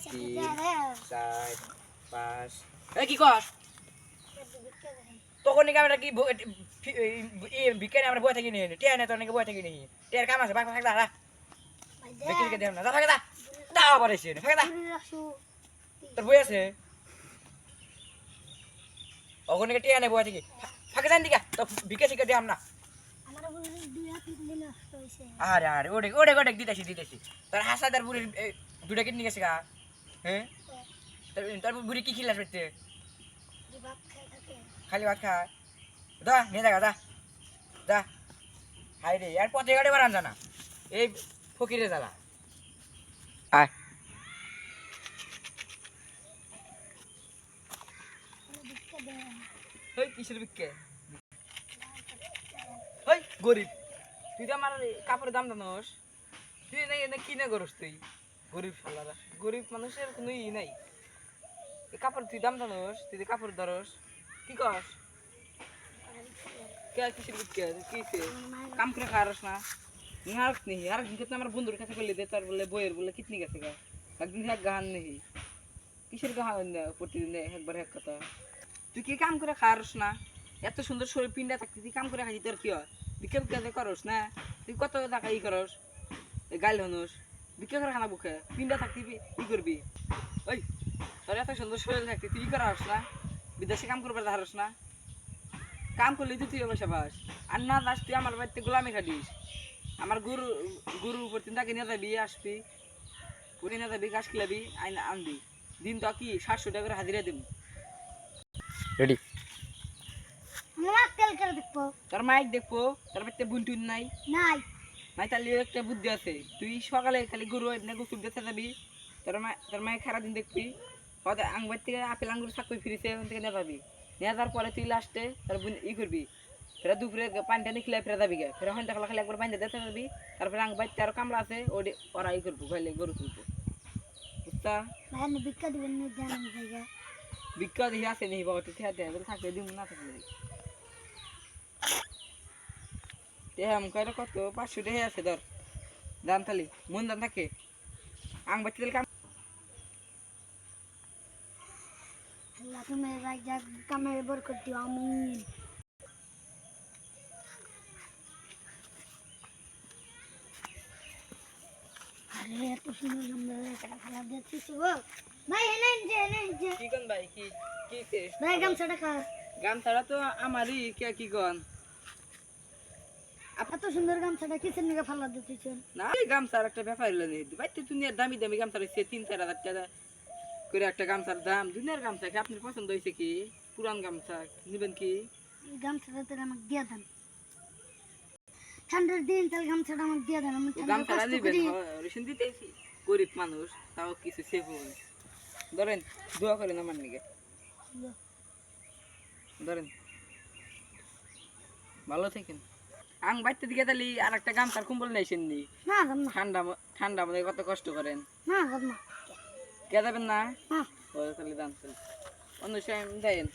3 4 5 এই কি কর তখন নাকি আমরা কি বিকেলে আমরা বই থাকি নি টিয়া না তোর নাকি বই থাকি নি টিয়ার কাম আছে বাক থাক দাঁড়া বিকেলকে দেব না যা থাকে দা দাও আবার এসে থাকে দা তোর বই আছে ওখানে কি টিয়া না বই থাকি ফাঁকে যান দিকা তো বিকে শিখে দেব না আমার বই 2-3 দিন নষ্ট হইছে আরে আরে ওড়ে দিতেছি তোর হাসাদার বুড়ি দুটা কিডনি গেছে গা হ্যাঁ তোর বুড়ি কি খিলাস পেতে ভাত খাই থাকে খালি ভাত খা দা নিয়ে যা যা হাই রে আর পথে গাড়ি বাড়ান জানা এই ফকিরে জ্বালা আয় ওই কিসের বিক্কে ওই গরিব তুই তো আমার কাপড়ের দাম জানোস তুই না কি না করস তুই গরিব শালারা গরিব মানুষের কোনো ই নাই এই কাপড় তুই দাম জানোস তুই কাপড় ধরস কি কস কে কিসের বিক্কে কিসে কাম করে খাওয়ারস না আর নেই আর কিন্তু আমার বন্ধুর কাছে বললি দে তার বলে বইয়ের বলে কিতনি গেছে গা একদিন এক গাহান নেই কিসের গাহান প্রতিদিন একবার এক কথা তুই কি কাম করে খাওয়ারস না এত সুন্দর শরীর পিন্ডা থাকতে তুই কাম করে খাইছি তোর কি হয় বিকেল কাজে করস না তুই কত টাকা ই করস গাইল হনুস বিকেল করে খানা বুকে পিন্ডা থাকতে ই করবি ওই তোর এত সুন্দর শরীর থাকতে তুই ই করাস না বিদেশে কাম করবার ধারস না কাম করলে তুই বসে বাস আর না যাস তুই আমার বাড়িতে গোলামি খাটিস আমার গরুর উপর তিন টাকা নিয়ে যাবি আসবি পুরি নিয়ে যাবি ঘাস খিলাবি আনবি দিন তো কি 700 টাকা করে হাজিরা দিব রেডি আমার তেল করে দেখবো তোর মাইক দেখবো তোর বাড়িতে বুনটুন নাই নাই নাই তাহলে একটা বুদ্ধি আছে তুই সকালে খালি গরু এনে গোসল দিতে যাবি তোর মায়ের খারাপ দিন দেখবি হয়তো আঙ্গুর থেকে আপেল আঙ্গুর সাকুই ফিরেছে ওখান থেকে নিয়ে যাবি নিয়ে যাওয়ার পরে তুই লাস্টে তোর ই করবি ফেরা দুপুরে পানিটা নিয়ে খেলে ফেরা যাবি গে ফেরা হইতে খালি একবার বাইন্দা দিতে যাবি তারপরে আঙ্গ বাড়িতে আরো কামলা আছে ওরা ই করবো খাইলে গরু তুলবো বুঝতা ভাই না বিক্কা দিবেন না জানেন জায়গা বিক্কা দিয়ে আসে নেই বাবা তুই থাকলে দিন না থাকলে কত 500 টাকা আছে ধর দাম থালি মন দাম থাকে আং বাচ্চা কাম আল্লাহ তুমি রাজা কামের বরকত দিও আমিন আরে এত সুন্দর সুন্দর টাকা খারাপ দিচ্ছিস গো ভাই এনে যে কি কোন ভাই কি কে ভাই গামছাটা খা গামছাটা তো আমারই কি কোন এত সুন্দর গামছাটা কিসের নিকে ফালা দিতেছেন না এই গামছার একটা ব্যাপার হলো নি ভাই তুই দামি গামছা রইছে 3-4 হাজার টাকা করে একটা গামছার দাম দুনিয়ার গামছা কি আপনার পছন্দ হইছে কি পুরান গামছা নিবেন কি গামছাটা তো আমাকে দিয়ে দেন ঠান্ডার দিন তাহলে গামছাটা আমাকে দিয়ে দেন আমি গামছাটা নিবেন রেশন দিতেছি গরিব মানুষ তাও কিছু সেভ হবে ধরেন দোয়া করেন আমার নিকে ধরেন ভালো থাকেন আং বাইতে দিকে তাহলে আর একটা গামছার কুম্বল নেইছেন নি না ঠান্ডা মধ্যে কত কষ্ট করেন না কে যাবেন না না তাহলে দাম অন্য সময় দেন